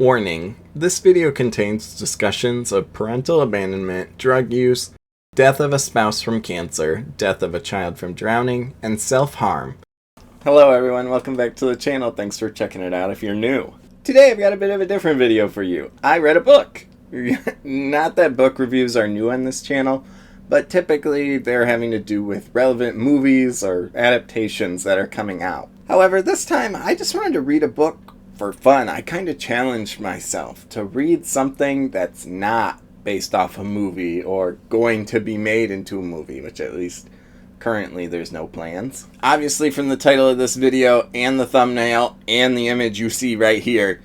Warning, this video contains discussions of parental abandonment, drug use, death of a spouse from cancer, death of a child from drowning, and self-harm. Hello everyone, welcome back to the channel. Thanks for checking it out if you're new. Today I've got a bit of a different video for you. I read a book. Not that book reviews are new on this channel, but typically they're having to do with relevant movies or adaptations that are coming out. However, this time I just wanted to read a book for fun. I kind of challenged myself to read something that's not based off a movie or going to be made into a movie, which at least currently there's no plans. Obviously from the title of this video and the thumbnail and the image you see right here,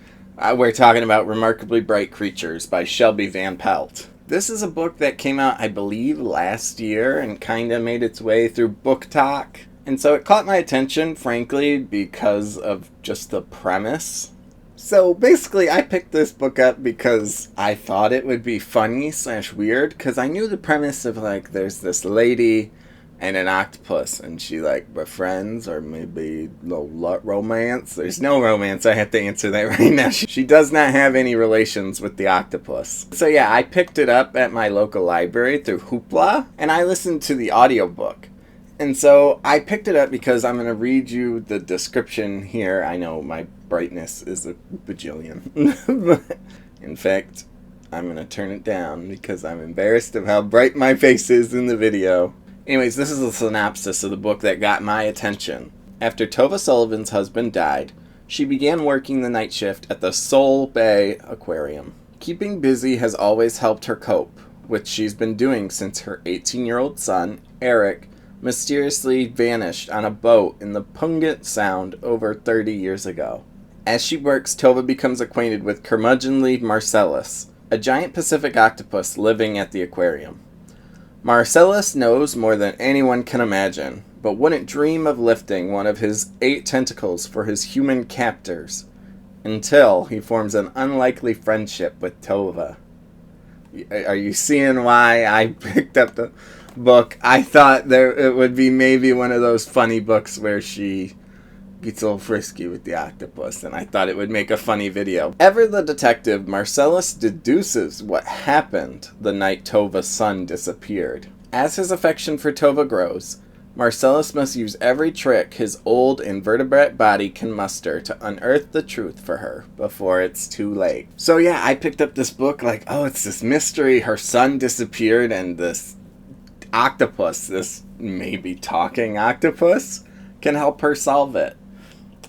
we're talking about Remarkably Bright Creatures by Shelby Van Pelt. This is a book that came out, I believe, last year and kind of made its way through Book Talk. And so it caught my attention, frankly, because of just the premise. So basically, I picked this book up because I thought it would be funny / weird, because I knew the premise of, like, there's this lady and an octopus, and she, like, befriends, or maybe no romance. There's no romance, I have to answer that right now. She does not have any relations with the octopus. So yeah, I picked it up at my local library through Hoopla, and I listened to the audiobook. And so I picked it up because I'm going to read you the description here. I know my brightness is a bajillion. In fact, I'm going to turn it down because I'm embarrassed of how bright my face is in the video. Anyways, this is a synopsis of the book that got my attention. After Tova Sullivan's husband died, she began working the night shift at the Sol Bay Aquarium. Keeping busy has always helped her cope, which she's been doing since her 18-year-old son, Eric, mysteriously vanished on a boat in the Puget Sound over 30 years ago. As she works, Tova becomes acquainted with curmudgeonly Marcellus, a giant Pacific octopus living at the aquarium. Marcellus knows more than anyone can imagine, but wouldn't dream of lifting one of his 8 tentacles for his human captors, until he forms an unlikely friendship with Tova. Are you seeing why I picked up the book? I thought it would be maybe one of those funny books where she gets a little frisky with the octopus, and I thought it would make a funny video. Ever the detective, Marcellus deduces what happened the night Tova's son disappeared. As his affection for Tova grows, Marcellus must use every trick his old invertebrate body can muster to unearth the truth for her before it's too late. So yeah, I picked up this book like, oh, it's this mystery. Her son disappeared, and this octopus, this maybe talking octopus, can help her solve it.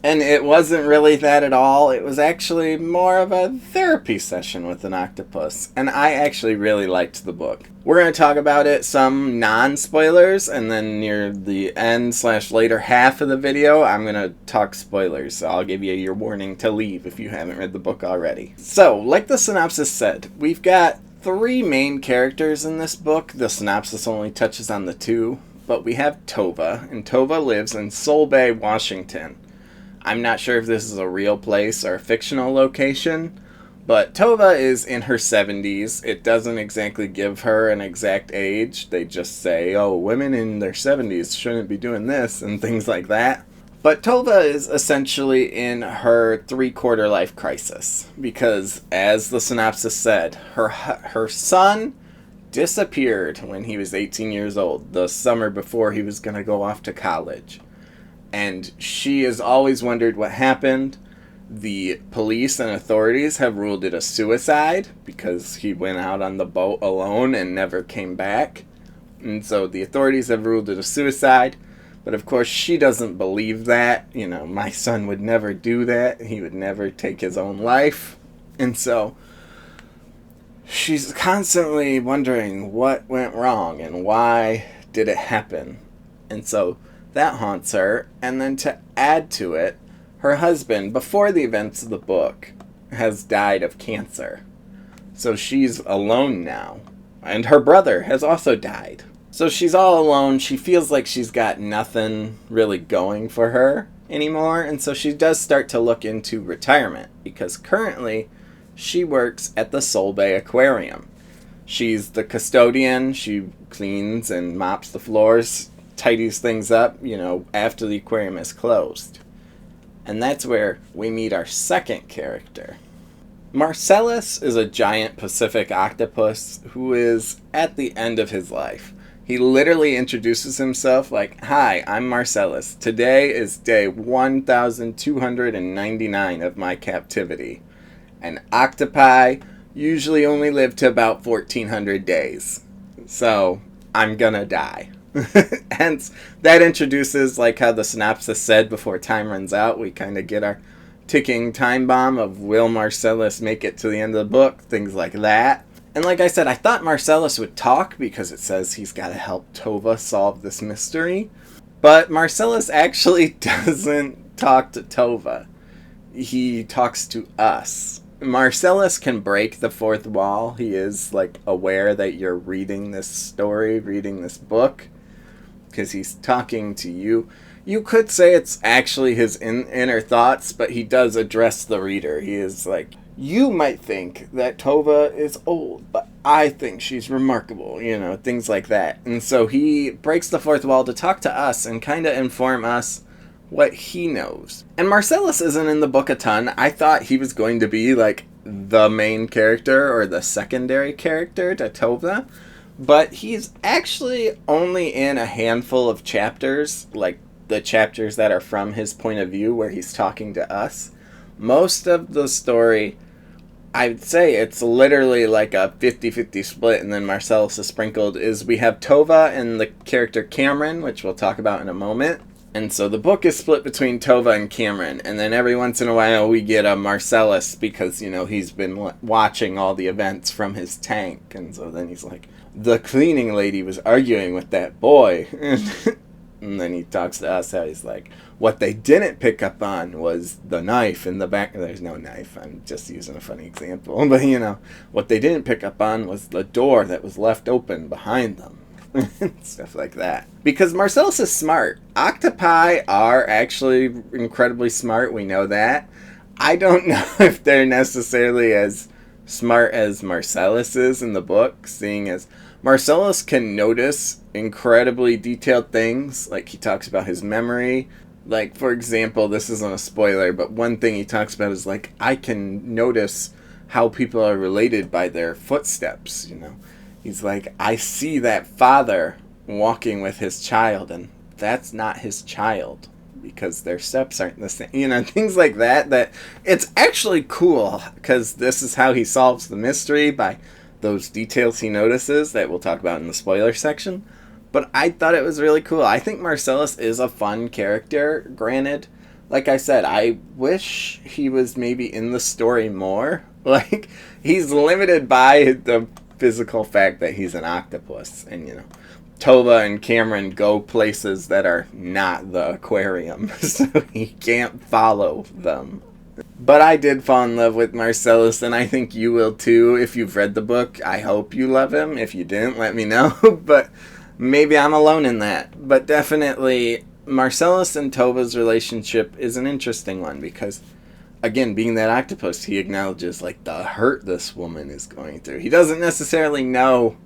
And it wasn't really that at all. It was actually more of a therapy session with an octopus. And I actually really liked the book. We're going to talk about it, some non-spoilers, and then near the end / later half of the video, I'm going to talk spoilers. So I'll give you your warning to leave if you haven't read the book already. So, like the synopsis said, we've got 3 main characters in this book. The synopsis only touches on the 2. But we have Tova, and Tova lives in Sol Bay, Washington. I'm not sure if this is a real place or a fictional location, but Tova is in her 70s. It doesn't exactly give her an exact age. They just say, oh, women in their 70s shouldn't be doing this and things like that. But Tova is essentially in her 3/4 life crisis because, as the synopsis said, her son disappeared when he was 18 years old, the summer before he was going to go off to college. And she has always wondered what happened. The police and authorities have ruled it a suicide because he went out on the boat alone and never came back. And so the authorities have ruled it a suicide. But of course she doesn't believe that. You know, my son would never do that. He would never take his own life. And so she's constantly wondering what went wrong and why did it happen. And so that haunts her. And then to add to it, her husband, before the events of the book, has died of cancer. So she's alone now. And her brother has also died. So she's all alone. She feels like she's got nothing really going for her anymore. And so she does start to look into retirement, because currently she works at the Sol Bay Aquarium. She's the custodian. She cleans and mops the floors, tidies things up, after the aquarium is closed. And that's where we meet our second character. Marcellus is a giant Pacific octopus who is at the end of his life. He literally introduces himself like, "Hi, I'm Marcellus. Today is day 1299 of my captivity. And octopi usually only live to about 1400 days. So, I'm gonna die." Hence, that introduces, like how the synopsis said, before time runs out, we kind of get our ticking time bomb of will Marcellus make it to the end of the book, things like that. And like I said, I thought Marcellus would talk because it says he's got to help Tova solve this mystery. But Marcellus actually doesn't talk to Tova. He talks to us. Marcellus can break the fourth wall. He is like aware that you're reading this story, reading this book, because he's talking to you. You could say it's actually his inner thoughts, but he does address the reader. He is like, you might think that Tova is old, but I think she's remarkable, things like that. And so he breaks the fourth wall to talk to us and kind of inform us what he knows. And Marcellus isn't in the book a ton. I thought he was going to be like the main character or the secondary character to Tova, but he's actually only in a handful of chapters, like the chapters that are from his point of view where he's talking to us. Most of the story, I'd say it's literally like a 50-50 split, and then Marcellus is sprinkled, is we have Tova and the character Cameron, which we'll talk about in a moment. And so the book is split between Tova and Cameron, and then every once in a while we get a Marcellus because, he's been watching all the events from his tank, and so then he's like, the cleaning lady was arguing with that boy. And then he talks to us how he's like, what they didn't pick up on was the knife in the back. There's no knife. I'm just using a funny example. But, what they didn't pick up on was the door that was left open behind them. Stuff like that. Because Marcellus is smart. Octopi are actually incredibly smart. We know that. I don't know if they're necessarily as smart as Marcellus is in the book, seeing as Marcellus can notice incredibly detailed things. Like, he talks about his memory. Like, for example, this isn't a spoiler, but one thing he talks about is, like, I can notice how people are related by their footsteps, He's like, I see that father walking with his child, and that's not his child because their steps aren't the same. Things like that, that it's actually cool because this is how he solves the mystery, by those details he notices that we'll talk about in the spoiler section. But I thought it was really cool. I think Marcellus is a fun character. Granted, like I said, I wish he was maybe in the story more. Like, he's limited by the physical fact that he's an octopus. And, Tova and Cameron go places that are not the aquarium, so he can't follow them. But I did fall in love with Marcellus, and I think you will too if you've read the book. I hope you love him. If you didn't, let me know. But maybe I'm alone in that. But definitely, Marcellus and Tova's relationship is an interesting one because, again, being that octopus, he acknowledges like the hurt this woman is going through. He doesn't necessarily know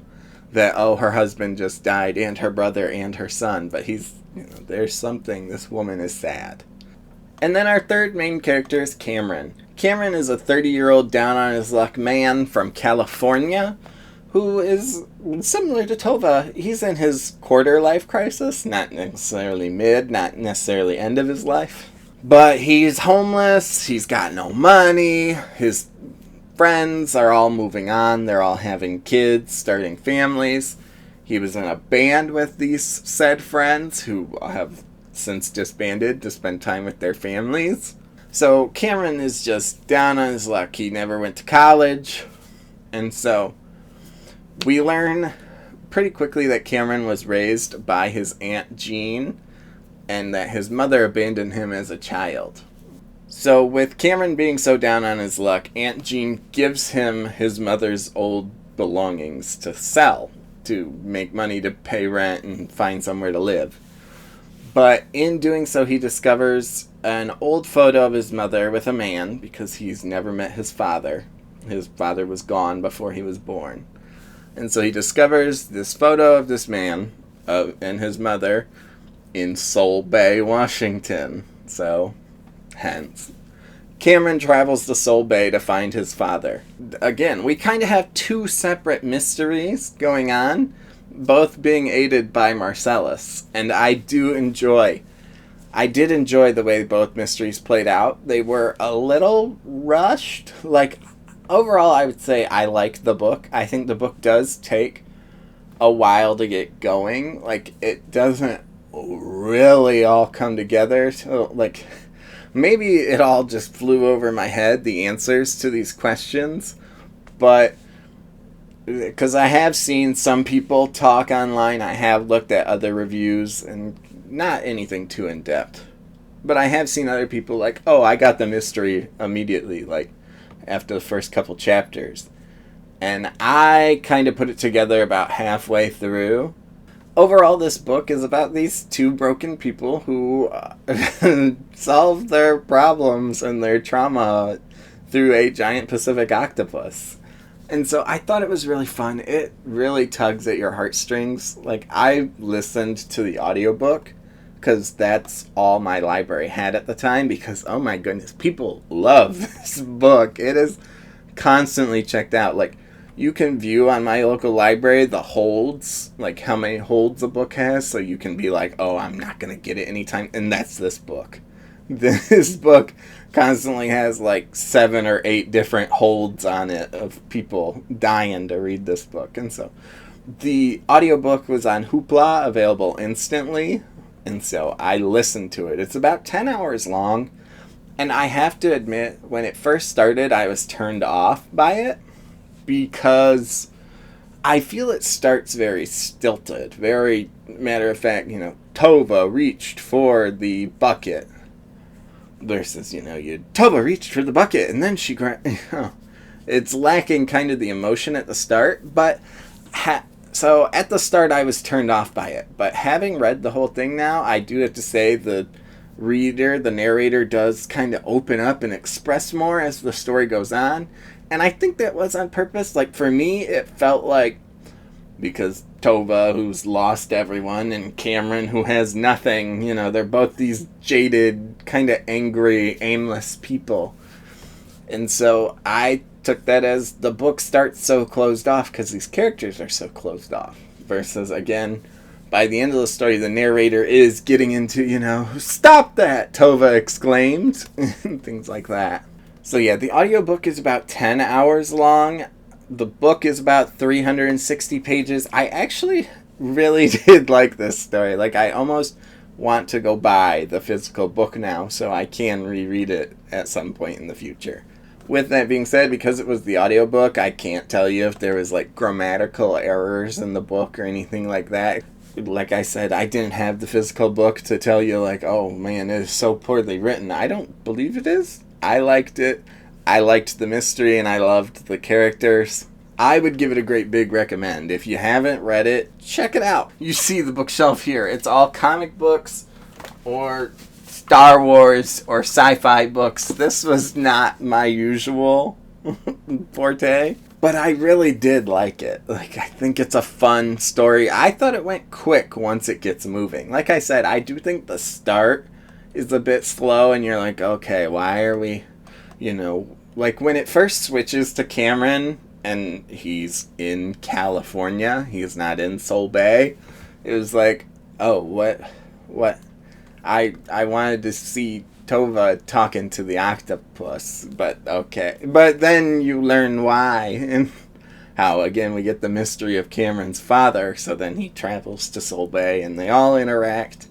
that, her husband just died, and her brother and her son, but he's, there's something, this woman is sad. And then our third main character is Cameron. Cameron is a 30-year-old down-on-his-luck man from California who is similar to Tova. He's in his quarter-life crisis, not necessarily mid, not necessarily end of his life. But he's homeless, he's got no money, his friends are all moving on, they're all having kids, starting families. He was in a band with these said friends who have since disbanded to spend time with their families. So Cameron is just down on his luck. He never went to college. And so we learn pretty quickly that Cameron was raised by his Aunt Jean and that his mother abandoned him as a child. So with Cameron being so down on his luck, Aunt Jean gives him his mother's old belongings to sell to make money to pay rent and find somewhere to live. But in doing so, he discovers an old photo of his mother with a man because he's never met his father. His father was gone before he was born. And so he discovers this photo of this man and his mother in Sol Bay, Washington. So, hence, Cameron travels to Soul Bay to find his father. Again, we kind of have two separate mysteries going on, both being aided by Marcellus, and I did enjoy the way both mysteries played out. They were a little rushed. Like, overall, I would say I liked the book. I think the book does take a while to get going. Like, it doesn't really all come together. So, like, maybe it all just flew over my head, the answers to these questions. But because I have seen some people talk online, I have looked at other reviews, and not anything too in-depth. But I have seen other people like, oh, I got the mystery immediately, like, after the first couple chapters. And I kind of put it together about halfway through. Overall, this book is about these two broken people who solve their problems and their trauma through a giant Pacific octopus. And so I thought it was really fun. It really tugs at your heartstrings. Like, I listened to the audiobook because that's all my library had at the time, because, oh my goodness, people love this book. It is constantly checked out. Like, you can view on my local library the holds, like how many holds a book has, so you can be like, oh, I'm not going to get it anytime. And that's this book. This book constantly has like 7 or 8 different holds on it of people dying to read this book. And so the audiobook was on Hoopla, available instantly. And so I listened to it. It's about 10 hours long. And I have to admit, when it first started, I was turned off by it, because I feel it starts very stilted, very matter of fact. Tova reached for the bucket versus, Tova reached for the bucket and then she it's lacking kind of the emotion at the start. But so at the start I was turned off by it, but having read the whole thing now, I do have to say the narrator does kind of open up and express more as the story goes on. And I think that was on purpose. Like, for me, it felt like, because Tova, who's lost everyone, and Cameron, who has nothing, they're both these jaded, kind of angry, aimless people. And so I took that as the book starts so closed off because these characters are so closed off. Versus, again, by the end of the story, the narrator is getting into, stop that, Tova exclaimed, and things like that. So yeah, the audiobook is about 10 hours long. The book is about 360 pages. I actually really did like this story. Like, I almost want to go buy the physical book now so I can reread it at some point in the future. With that being said, because it was the audiobook, I can't tell you if there was like grammatical errors in the book or anything like that. Like I said, I didn't have the physical book to tell you like, oh man, it is so poorly written. I don't believe it is. I liked it. I liked the mystery, and I loved the characters. I would give it a great big recommend. If you haven't read it, check it out. You see the bookshelf here. It's all comic books or Star Wars or sci-fi books. This was not my usual forte, but I really did like it. Like, I think it's a fun story. I thought it went quick once it gets moving. Like I said, I do think the start is a bit slow, and you're like, okay, why are we, like when it first switches to Cameron and he's in California, he's not in Soul Bay, it was like, oh, what, I wanted to see Tova talking to the octopus, but okay. But then you learn why, and how, again, we get the mystery of Cameron's father, so then he travels to Soul Bay, and they all interact.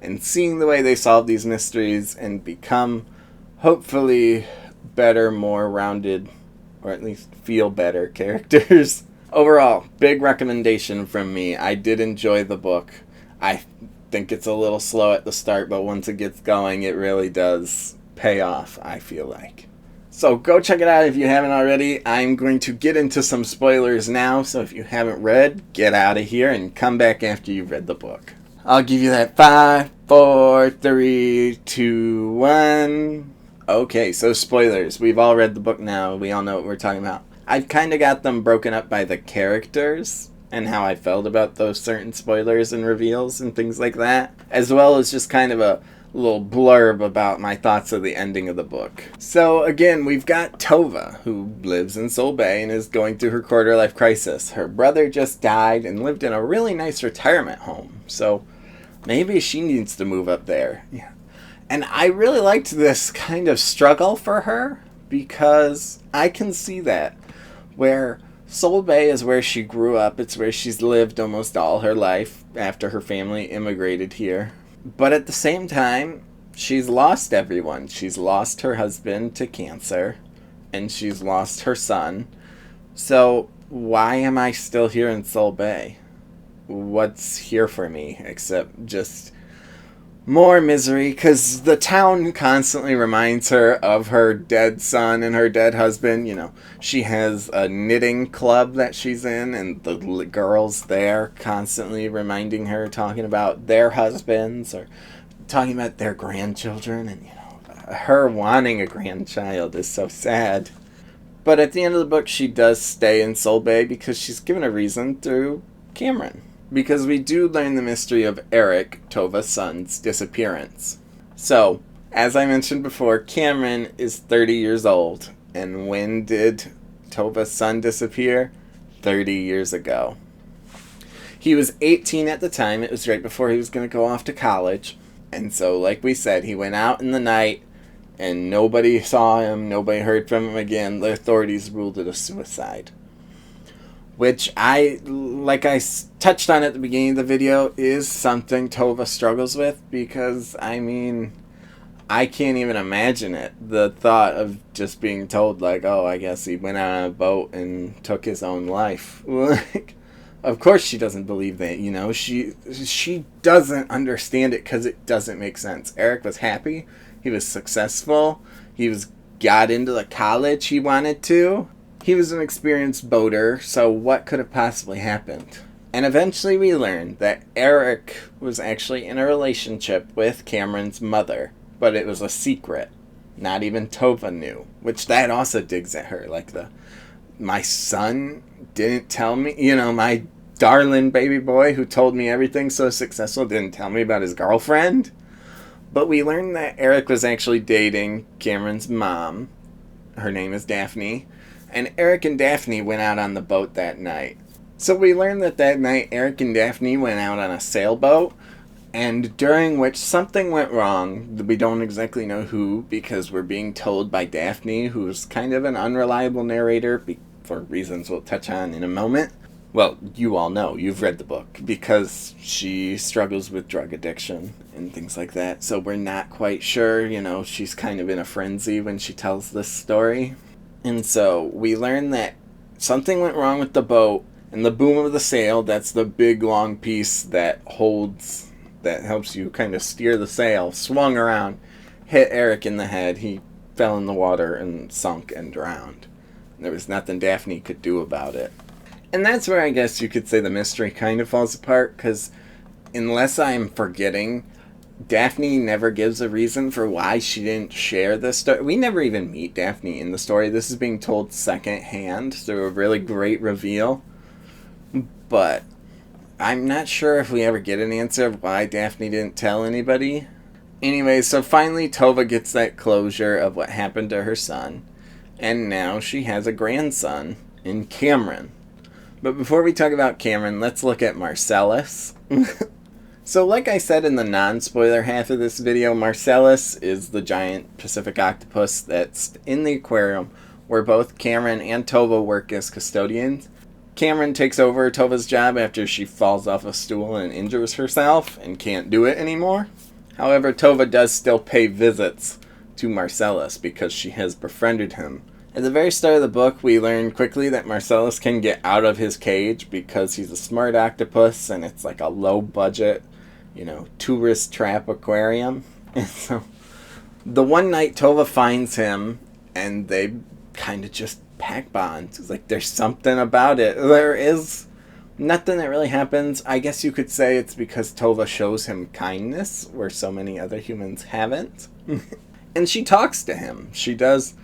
And seeing the way they solve these mysteries and become, hopefully, better, more rounded, or at least feel better characters. Overall, big recommendation from me. I did enjoy the book. I think it's a little slow at the start, but once it gets going, it really does pay off, I feel like. So go check it out if you haven't already. I'm going to get into some spoilers now, so if you haven't read, get out of here and come back after you've read the book. I'll give you that 5, 4, 3, 2, 1. Okay, so spoilers. We've all read the book now. We all know what we're talking about. I've kind of got them broken up by the characters and how I felt about those certain spoilers and reveals and things like that, as well as just kind of little blurb about my thoughts of the ending of the book. So again, we've got Tova, who lives in Seoul Bay and is going through her quarter-life crisis. Her brother just died and lived in a really nice retirement home, so maybe she needs to move up there. Yeah. And I really liked this kind of struggle for her, because I can see that, where Seoul Bay is where she grew up. It's where she's lived almost all her life after her family immigrated here. But at the same time, she's lost everyone. She's lost her husband to cancer, and she's lost her son. So why am I still here in Seoul Bay? What's here for me except just more misery? Because the town constantly reminds her of her dead son and her dead husband. You know, she has a knitting club that she's in, and the girls there constantly reminding her, talking about their husbands or talking about their grandchildren. And, you know, her wanting a grandchild is so sad. But at the end of the book, she does stay in Seoul Bay because she's given a reason through Cameron. Because we do learn the mystery of Eric, Tova's son's disappearance. So, as I mentioned before, Cameron is 30 years old. And when did Tova's son disappear? 30 years ago. He was 18 at the time. It was right before he was going to go off to college. And so, like we said, he went out in the night and nobody saw him, nobody heard from him again. The authorities ruled it a suicide. Which like I touched on at the beginning of the video, is something Tova struggles with, because, I mean, I can't even imagine it. The thought of just being told, like, oh, I guess he went out on a boat and took his own life. Like, of course she doesn't believe that, you know. She doesn't understand it because it doesn't make sense. Eric was happy. He was successful. He got into the college he wanted to. He was an experienced boater, so what could have possibly happened? And eventually we learned that Eric was actually in a relationship with Cameron's mother, but it was a secret. Not even Tova knew, which that also digs at her. Like, my son didn't tell me, you know, my darling baby boy who told me everything so successful didn't tell me about his girlfriend. But we learned that Eric was actually dating Cameron's mom. Her name is Daphne. And Eric and Daphne went out on the boat that night. So we learned that night Eric and Daphne went out on a sailboat, and during which something went wrong. We don't exactly know who, because we're being told by Daphne, who's kind of an unreliable narrator for reasons we'll touch on in a moment. Well, you all know, you've read the book, because she struggles with drug addiction and things like that. So we're not quite sure, you know, she's kind of in a frenzy when she tells this story. And so we learn that something went wrong with the boat, and the boom of the sail, that's the big long piece that helps you kind of steer the sail, swung around, hit Eric in the head. He fell in the water and sunk and drowned. There was nothing Daphne could do about it. And that's where I guess you could say the mystery kind of falls apart, because unless I'm forgetting, Daphne never gives a reason for why she didn't share this story. We never even meet Daphne in the story. This is being told secondhand through a really great reveal. But I'm not sure if we ever get an answer of why Daphne didn't tell anybody. Anyway, so finally Tova gets that closure of what happened to her son. And now she has a grandson in Cameron. But before we talk about Cameron, let's look at Marcellus. So like I said in the non-spoiler half of this video, Marcellus is the giant Pacific octopus that's in the aquarium where both Cameron and Tova work as custodians. Cameron takes over Tova's job after she falls off a stool and injures herself and can't do it anymore. However, Tova does still pay visits to Marcellus because she has befriended him. At the very start of the book, we learn quickly that Marcellus can get out of his cage because he's a smart octopus and it's like a low-budget, you know, tourist trap aquarium. And so the one night Tova finds him and they kind of just pack bonds. It's like there's something about it. There is nothing that really happens. I guess you could say it's because Tova shows him kindness where so many other humans haven't. And she talks to him. She does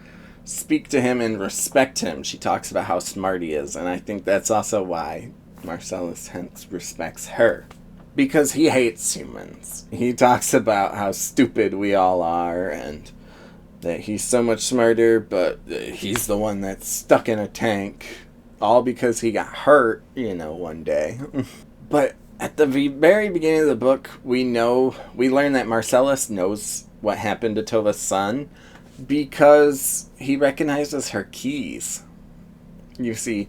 speak to him and respect him. She talks about how smart he is, and I think that's also why Marcellus hence respects her. because he hates humans. He talks about how stupid we all are and that he's so much smarter, but he's the one that's stuck in a tank, all because he got hurt, one day. But at the very beginning of the book, we learn that Marcellus knows what happened to Tova's son because he recognizes her keys. You see,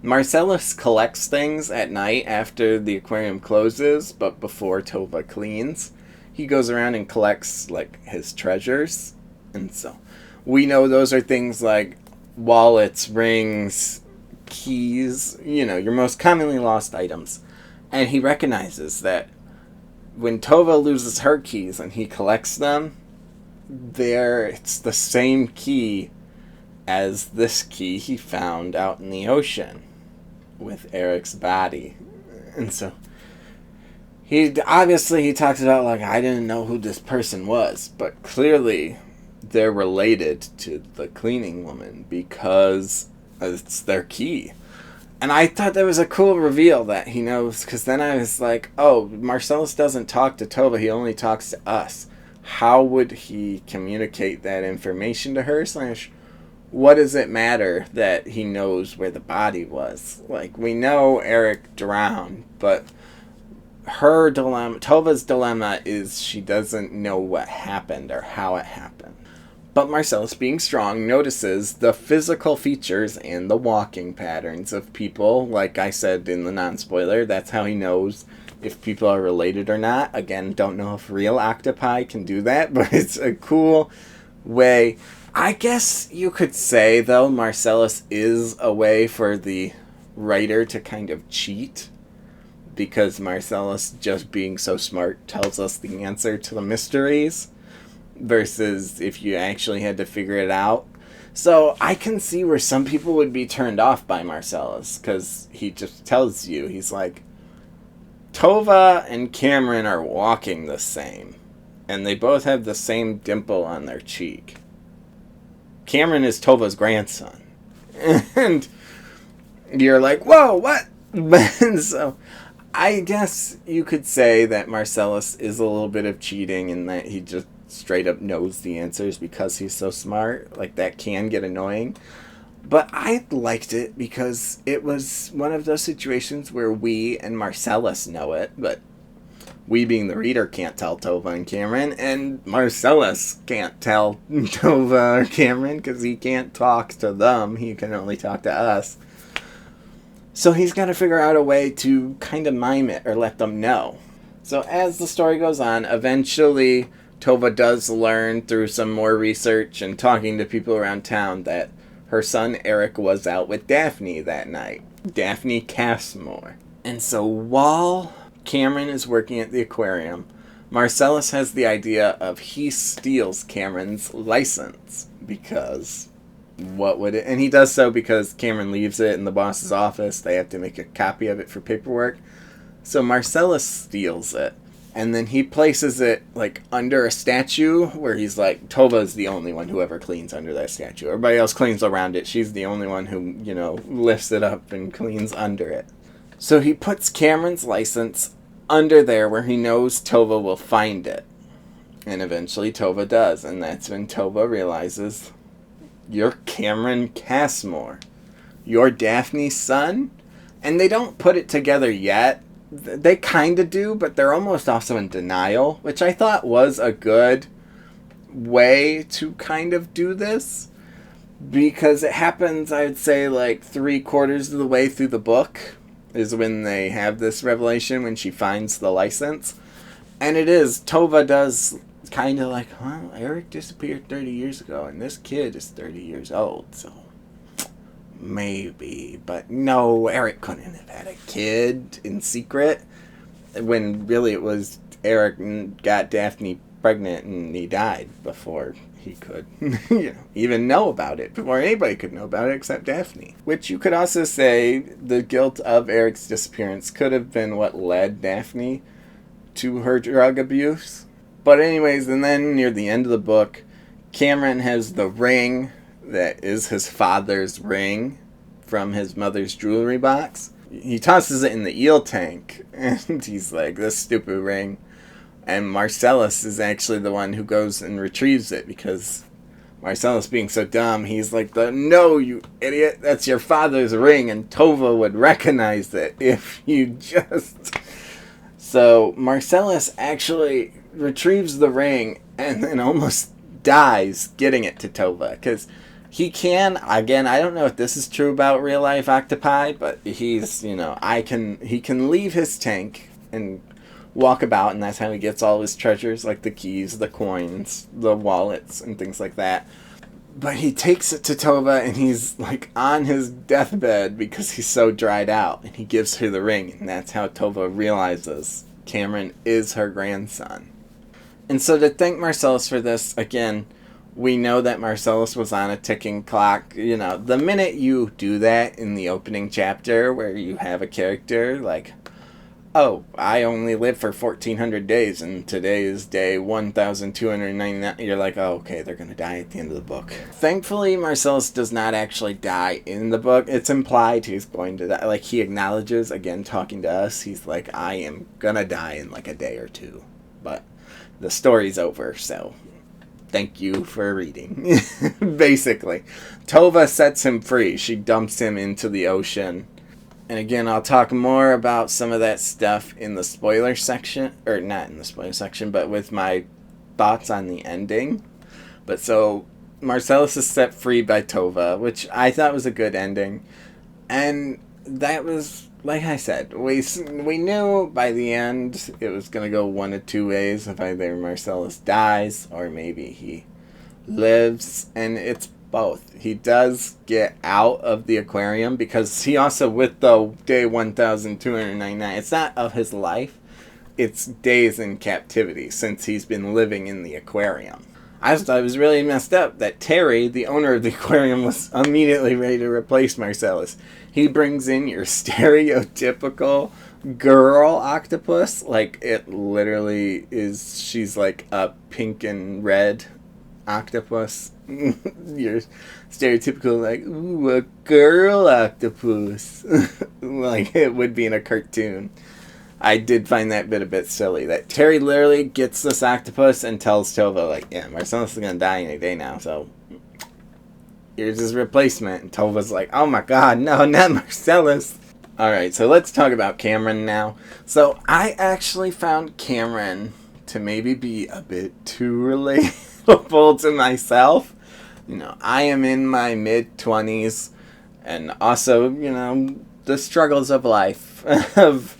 Marcellus collects things at night after the aquarium closes, but before Tova cleans. He goes around and collects, his treasures. And so we know those are things like wallets, rings, keys, your most commonly lost items. And he recognizes that when Tova loses her keys and he collects them, it's the same key as this key he found out in the ocean with Eric's body. And so he talks about, I didn't know who this person was, but clearly they're related to the cleaning woman because it's their key. And I thought that was a cool reveal that he knows, because then I was like, oh, Marcellus doesn't talk to Tova, he only talks to us. How would he communicate that information to her? / what does it matter that he knows where the body was? We know Eric drowned, but her dilemma, Tova's dilemma, is she doesn't know what happened or how it happened. But Marcellus, being strong, notices the physical features and the walking patterns of people. Like I said in the non-spoiler, that's how he knows if people are related or not. Again, don't know if real octopi can do that, but it's a cool way. I guess you could say, though, Marcellus is a way for the writer to kind of cheat, because Marcellus, just being so smart, tells us the answer to the mysteries, versus if you actually had to figure it out. So I can see where some people would be turned off by Marcellus, because he just tells you, he's like, Tova and Cameron are walking the same, and they both have the same dimple on their cheek. Cameron is Tova's grandson. And you're like, whoa, what? So I guess you could say that Marcellus is a little bit of cheating in that he just straight up knows the answers because he's so smart. That can get annoying. But I liked it because it was one of those situations where we and Marcellus know it, but we being the reader can't tell Tova and Cameron, and Marcellus can't tell Tova or Cameron because he can't talk to them. He can only talk to us. So he's got to figure out a way to kind of mime it or let them know. So as the story goes on, eventually Tova does learn through some more research and talking to people around town that her son Eric was out with Daphne that night. Daphne Cassmore. And so while Cameron is working at the aquarium, Marcellus has the idea of he steals Cameron's license because what would it... And he does so because Cameron leaves it in the boss's office. They have to make a copy of it for paperwork. So Marcellus steals it. And then he places it, under a statue where he's like, Tova's the only one who ever cleans under that statue. Everybody else cleans around it. She's the only one who, lifts it up and cleans under it. So he puts Cameron's license under there where he knows Tova will find it. And eventually Tova does. And that's when Tova realizes, you're Cameron Cassmore. You're Daphne's son? And they don't put it together yet. They kind of do, but they're almost also in denial, which I thought was a good way to kind of do this. Because it happens, I would say, 3/4 of the way through the book is when they have this revelation, when she finds the license. And it is, Tova does kind of well, Eric disappeared 30 years ago, and this kid is 30 years old, so maybe. But no, Eric couldn't have had a kid in secret, when really it was Eric got Daphne pregnant and he died before he could even know about it, before anybody could know about it except Daphne. Which you could also say the guilt of Eric's disappearance could have been what led Daphne to her drug abuse. But anyways, and then near the end of the book, Cameron has the ring that is his father's ring from his mother's jewelry box. he tosses it in the eel tank, and he's like, this stupid ring. And Marcellus is actually the one who goes and retrieves it, because Marcellus, being so dumb, he's like, no, you idiot, that's your father's ring, and Tova would recognize it if you just... So Marcellus actually retrieves the ring and then almost dies getting it to Tova, because he can, again, I don't know if this is true about real life octopi, but he's, he can leave his tank and walk about, and that's how he gets all his treasures, like the keys, the coins, the wallets, and things like that. But he takes it to Tova, and he's like on his deathbed because he's so dried out, and he gives her the ring, and that's how Tova realizes Cameron is her grandson. And so to thank Marcellus for this, again, we know that Marcellus was on a ticking clock. The minute you do that in the opening chapter, where you have a character like, oh, I only live for 1,400 days, and today is day 1,299. You're like, oh, okay, they're going to die at the end of the book. Thankfully, Marcellus does not actually die in the book. It's implied he's going to die. Like, he acknowledges, again, talking to us, he's like, I am going to die in like a day or two. But the story's over, so thank you for reading. Basically. Tova sets him free. She dumps him into the ocean. And again, I'll talk more about some of that stuff in the spoiler section, or not in the spoiler section, but with my thoughts on the ending. But so, Marcellus is set free by Tova, which I thought was a good ending. And that was, like I said, we knew by the end it was going to go one of two ways, of either Marcellus dies, or maybe he lives, and it's both. He does get out of the aquarium, because he also, with the day 1,299, it's not of his life, it's days in captivity, since he's been living in the aquarium. I just thought it was really messed up that Terry, the owner of the aquarium, was immediately ready to replace Marcellus. He brings in your stereotypical girl octopus, like it literally is, she's like a pink and red octopus. Your stereotypical, like, ooh, a girl octopus. Like it would be in a cartoon. I did find that bit a bit silly, that Terry literally gets this octopus and tells Tova, like, yeah, Marcellus is gonna die any day now, so here's his replacement. And Tova's like, oh my god, no, not Marcellus. Alright, so let's talk about Cameron now. So I actually found Cameron to maybe be a bit too relatable to myself. I am in my mid-20s, and also, the struggles of life, of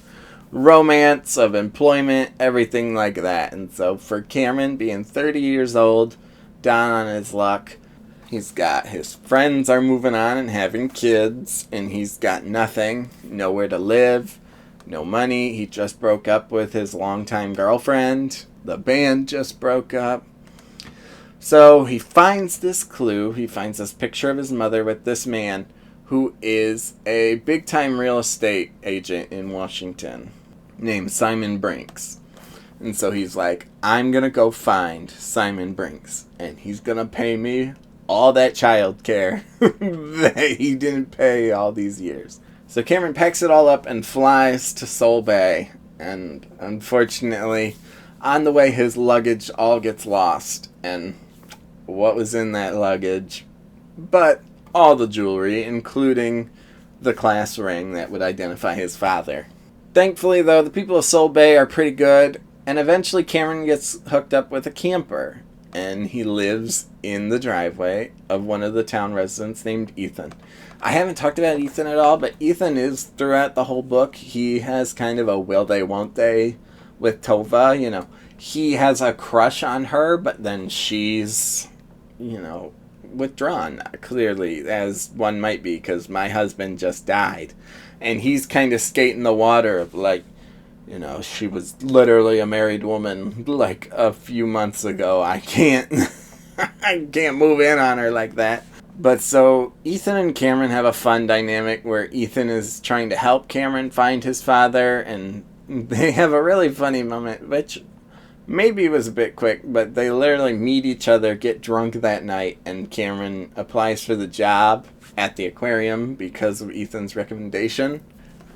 romance, of employment, everything like that. And so for Cameron, being 30 years old, down on his luck, he's got his friends are moving on and having kids, and he's got nothing, nowhere to live, no money. He just broke up with his longtime girlfriend. The band just broke up. So he finds this clue. He finds this picture of his mother with this man who is a big-time real estate agent in Washington named Simon Brinks. And so he's like, I'm going to go find Simon Brinks, and he's going to pay me all that child care that he didn't pay all these years. So Cameron packs it all up and flies to Sol Bay. And unfortunately, on the way, his luggage all gets lost. And what was in that luggage? But all the jewelry, including the class ring that would identify his father. Thankfully, though, the people of Sol Bay are pretty good, and eventually Cameron gets hooked up with a camper, and he lives in the driveway of one of the town residents named Ethan. I haven't talked about Ethan at all, but Ethan is, throughout the whole book, he has kind of a will they, won't they with Tova. He has a crush on her, but then she's, withdrawn, clearly, as one might be, because my husband just died. And he's kind of skating the water of, like, she was literally a married woman, like, a few months ago. I can't move in on her like that. But so, Ethan and Cameron have a fun dynamic where Ethan is trying to help Cameron find his father, and they have a really funny moment, which maybe was a bit quick, but they literally meet each other, get drunk that night, and Cameron applies for the job at the aquarium because of Ethan's recommendation.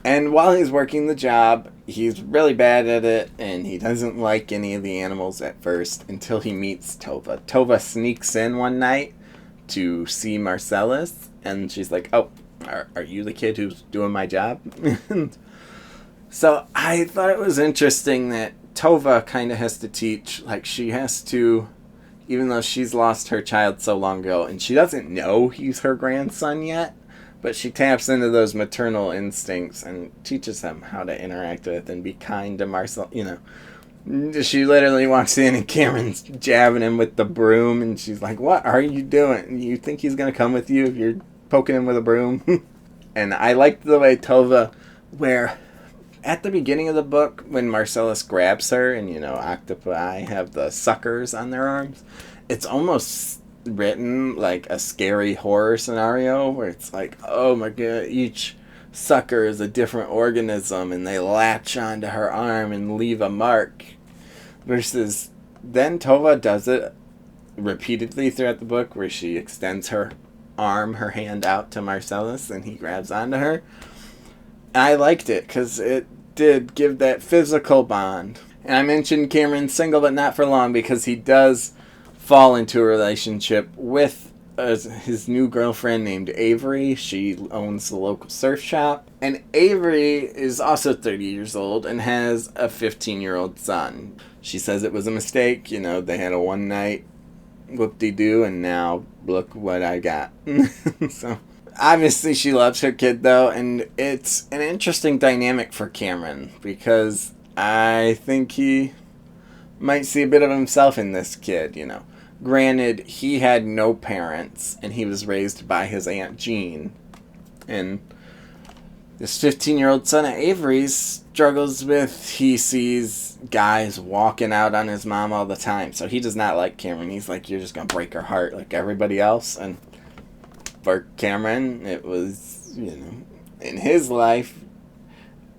And while he's working the job, he's really bad at it, and he doesn't like any of the animals at first until he meets Tova. Tova sneaks in one night to see Marcellus, and she's like, "Oh, are you the kid who's doing my job?" So I thought it was interesting that Tova kind of has to teach, like, she has to, even though she's lost her child so long ago, and she doesn't know he's her grandson yet, but she taps into those maternal instincts and teaches him how to interact with and be kind to Marcel. She literally walks in and Cameron's jabbing him with the broom, and she's like, "What are you doing? You think he's going to come with you if you're poking him with a broom?" And I liked the way Tova, where at the beginning of the book, when Marcellus grabs her, and octopi have the suckers on their arms, it's almost written like a scary horror scenario where it's like, oh my god, each sucker is a different organism and they latch onto her arm and leave a mark. Versus then Tova does it repeatedly throughout the book where she extends her hand out to Marcellus and he grabs onto her. I liked it because it did give that physical bond. And I mentioned Cameron's single, but not for long, because he does fall into a relationship with his new girlfriend named Avery. She owns the local surf shop. And Avery is also 30 years old and has a 15-year-old son. She says it was a mistake. They had a one-night whoop-de-doo, and now look what I got. So obviously she loves her kid, though, and it's an interesting dynamic for Cameron, because I think he might see a bit of himself in this kid. Granted, he had no parents, and he was raised by his Aunt Jean. And this 15-year-old son of Avery's struggles with, he sees guys walking out on his mom all the time. So he does not like Cameron. He's like, you're just going to break her heart like everybody else. And for Cameron, it was, in his life,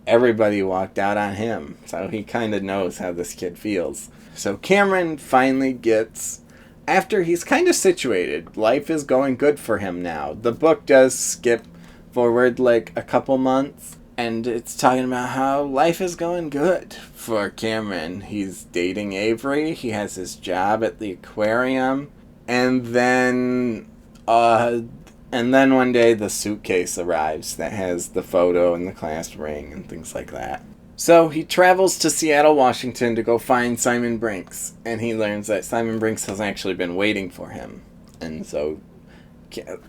everybody walked out on him. So he kind of knows how this kid feels. So Cameron finally gets, after he's kind of situated, life is going good for him now. The book does skip forward like a couple months, and it's talking about how life is going good for Cameron. He's dating Avery, he has his job at the aquarium, and then one day the suitcase arrives that has the photo and the class ring and things like that. So he travels to Seattle, Washington to go find Simon Brinks, and he learns that Simon Brinks has actually been waiting for him. And so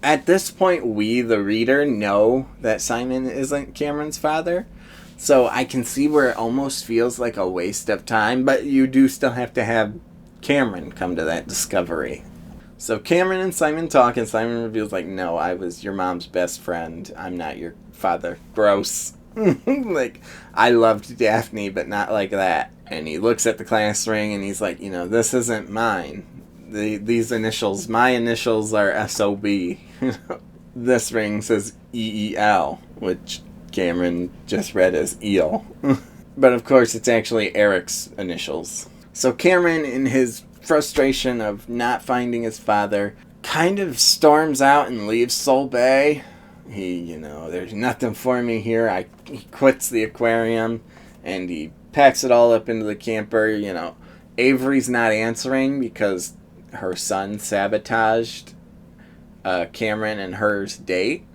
at this point, we, the reader, know that Simon isn't Cameron's father. So I can see where it almost feels like a waste of time, but you do still have to have Cameron come to that discovery. So Cameron and Simon talk, and Simon reveals, like, no, I was your mom's best friend. I'm not your father. Gross. Like, I loved Daphne, but not like that. And he looks at the class ring, and he's like, this isn't mine. These initials, my initials are SOB. This ring says EEL, which Cameron just read as eel. But of course, it's actually Eric's initials. So Cameron, in his frustration of not finding his father, kind of storms out and leaves Sol Bay. He, there's nothing for me here. He quits the aquarium and he packs it all up into the camper. Avery's not answering because her son sabotaged Cameron and her's date.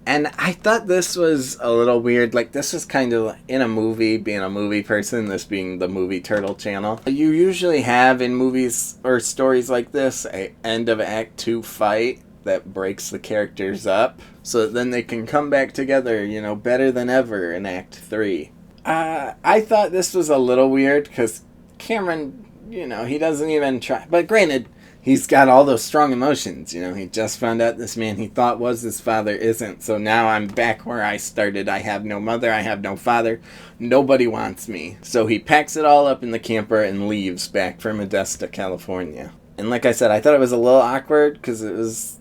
And I thought this was a little weird. Like, this was kind of in a movie, being a movie person, this being the Movie Turtle channel. You usually have in movies or stories like this a end of Act 2 fight that breaks the characters up so that then they can come back together, better than ever in Act 3. I thought this was a little weird because Cameron, he doesn't even try. But granted, he's got all those strong emotions. He just found out this man he thought was his father isn't. So now I'm back where I started. I have no mother. I have no father. Nobody wants me. So he packs it all up in the camper and leaves back for Modesto, California. And like I said, I thought it was a little awkward because it was,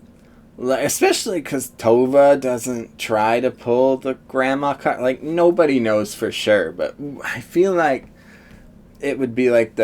especially because Tova doesn't try to pull the grandma card. Like, nobody knows for sure. But I feel like it would be like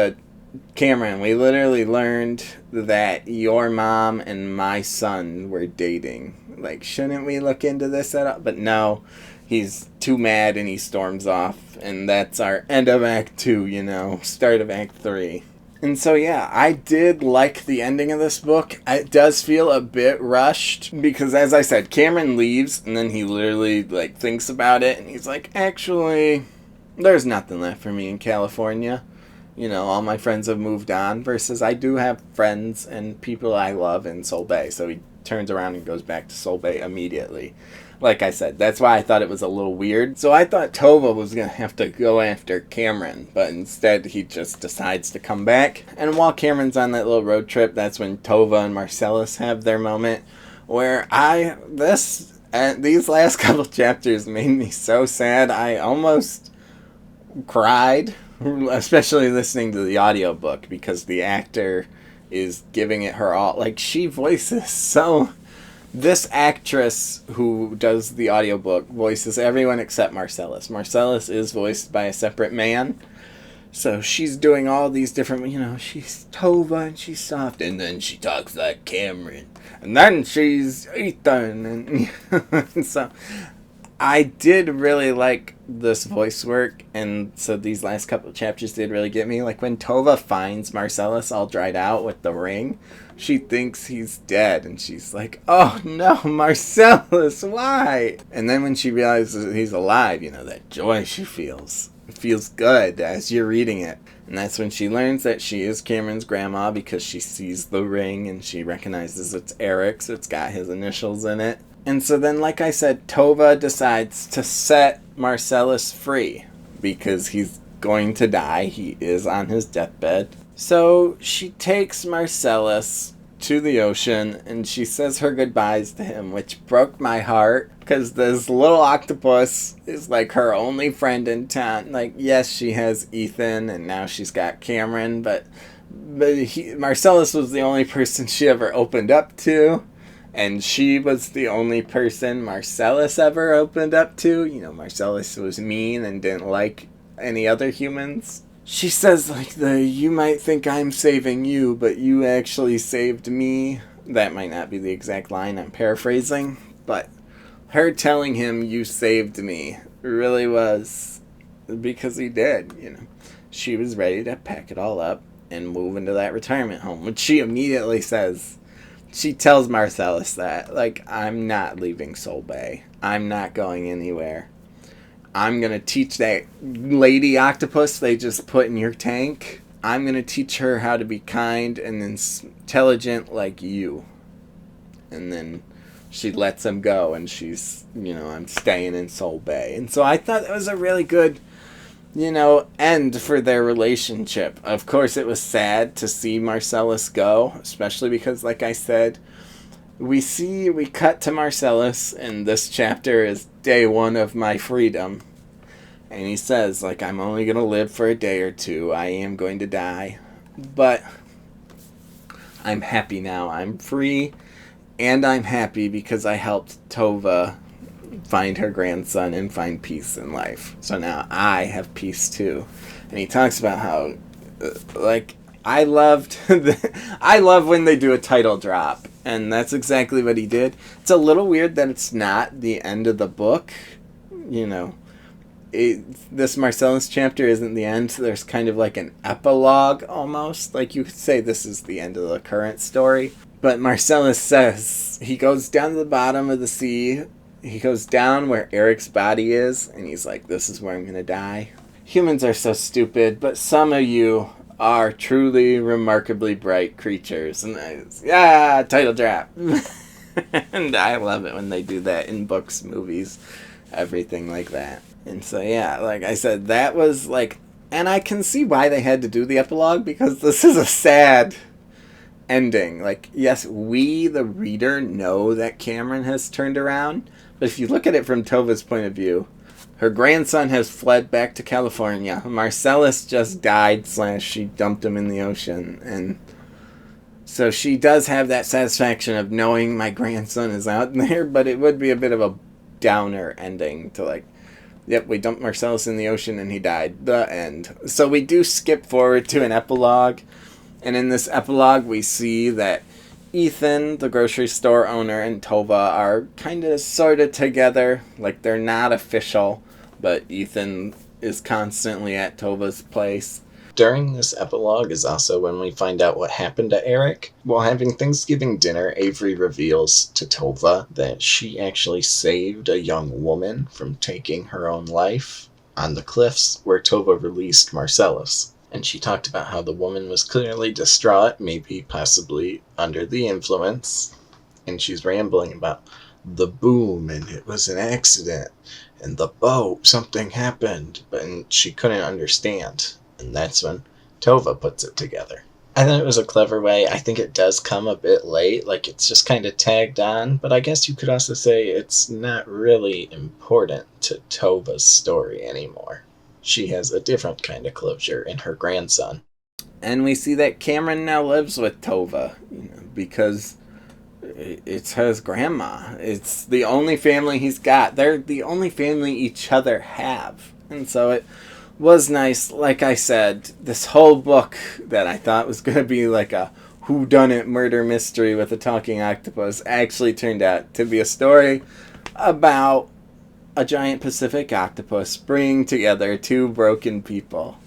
Cameron, we literally learned that your mom and my son were dating. Like, shouldn't we look into this at all? But no, he's too mad and he storms off. And that's our end of Act 2, start of Act 3. And so, yeah, I did like the ending of this book. It does feel a bit rushed because, as I said, Cameron leaves and then he literally, thinks about it and he's like, actually, there's nothing left for me in California. All my friends have moved on versus I do have friends and people I love in Sol Bay. So he turns around and goes back to Sol Bay immediately. Like I said, that's why I thought it was a little weird. So I thought Tova was going to have to go after Cameron, but instead he just decides to come back. And while Cameron's on that little road trip, that's when Tova and Marcellus have their moment where these last couple chapters made me so sad. I almost cried, especially listening to the audiobook because the actor is giving it her all. She voices so... This actress who does the audiobook voices everyone except Marcellus. Marcellus is voiced by a separate man. So she's doing all these different, she's Tova and she's soft. And then she talks like Cameron. And then she's Ethan. And so I did really like this voice work. And so these last couple of chapters did really get me. When Tova finds Marcellus all dried out with the ring, she thinks he's dead, and she's like, oh no, Marcellus, why? And then when she realizes he's alive, that joy she feels. It feels good as you're reading it. And that's when she learns that she is Cameron's grandma because she sees the ring and she recognizes it's Eric's. It's got his initials in it. And so then, like I said, Tova decides to set Marcellus free because he's going to die. He is on his deathbed. So she takes Marcellus to the ocean and she says her goodbyes to him, which broke my heart because this little octopus is her only friend in town. Yes, she has Ethan and now she's got Cameron, but Marcellus was the only person she ever opened up to. And she was the only person Marcellus ever opened up to. Marcellus was mean and didn't like any other humans. She says, you might think I'm saving you, but you actually saved me. That might not be the exact line, I'm paraphrasing. But her telling him, you saved me, really was because he did, She was ready to pack it all up and move into that retirement home, which she immediately says. She tells Marcellus that, I'm not leaving Sol Bay. I'm not going anywhere. I'm going to teach that lady octopus they just put in your tank. I'm going to teach her how to be kind and intelligent like you. And then she lets him go and she's, I'm staying in Sol Bay. And so I thought it was a really good, end for their relationship. Of course, it was sad to see Marcellus go, especially because, like I said, we cut to Marcellus, and this chapter is day one of my freedom. And he says, I'm only going to live for a day or two. I am going to die. But I'm happy now. I'm free, and I'm happy because I helped Tova find her grandson and find peace in life. So now I have peace too. And he talks about how, I love when they do a title drop. And that's exactly what he did. It's a little weird that it's not the end of the book. This Marcellus chapter isn't the end. So there's kind of an epilogue almost. You could say this is the end of the current story. But Marcellus says he goes down to the bottom of the sea. He goes down where Eric's body is. And he's like, this is where I'm going to die. Humans are so stupid. But some of you are truly remarkably bright creatures. And title drop. And I love it when they do that in books, movies, everything like that. And so, like I said, that was and I can see why they had to do the epilogue because this is a sad ending. Yes, we, the reader, know that Cameron has turned around. But if you look at it from Tova's point of view, her grandson has fled back to California. Marcellus just died / she dumped him in the ocean. And so she does have that satisfaction of knowing my grandson is out there, but it would be a bit of a downer ending to yep, we dumped Marcellus in the ocean and he died. The end. So we do skip forward to an epilogue. And in this epilogue we see that Ethan, the grocery store owner, and Tova are kind of sort of together. Like, they're not official, but Ethan is constantly at Tova's place. During this epilogue is also when we find out what happened to Eric. While having Thanksgiving dinner, Avery reveals to Tova that she actually saved a young woman from taking her own life on the cliffs where Tova released Marcellus. And she talked about how the woman was clearly distraught, maybe possibly under the influence. And she's rambling about the boom, and it was an accident, and the boat, something happened, but she couldn't understand. And that's when Tova puts it together. I thought it was a clever way. I think it does come a bit late, like it's just kind of tagged on, but I guess you could also say it's not really important to Tova's story anymore. She has a different kind of closure in her grandson. And we see that Cameron now lives with Tova, because it's his grandma. It's the only family he's got. They're the only family each other have. And so it was nice. Like I said, this whole book that I thought was going to be like a whodunit murder mystery with a talking octopus actually turned out to be a story about a giant Pacific octopus bringing together two broken people.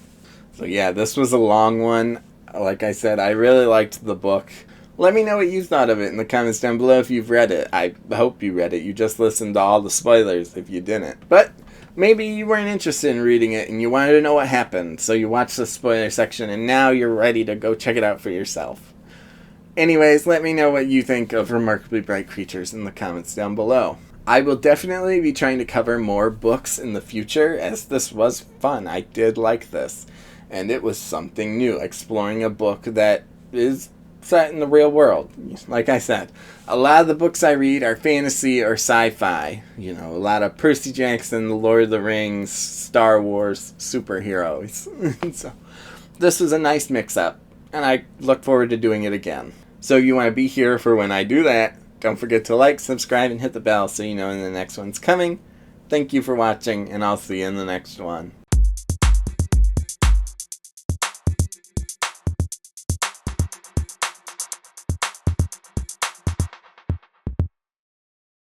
So yeah, this was a long one. Like I said, I really liked the book. Let me know what you thought of it in the comments down below if you've read it. I hope you read it. You just listened to all the spoilers if you didn't. But maybe you weren't interested in reading it and you wanted to know what happened, so you watched the spoiler section and now you're ready to go check it out for yourself. Anyways, let me know what you think of Remarkably Bright Creatures in the comments down below. I will definitely be trying to cover more books in the future, as this was fun. I did like this. And it was something new, exploring a book that is set in the real world. Like I said, a lot of the books I read are fantasy or sci-fi. A lot of Percy Jackson, The Lord of the Rings, Star Wars, superheroes. So this was a nice mix-up, and I look forward to doing it again. So you want to be here for when I do that. Don't forget to like, subscribe, and hit the bell so you know when the next one's coming. Thank you for watching, and I'll see you in the next one.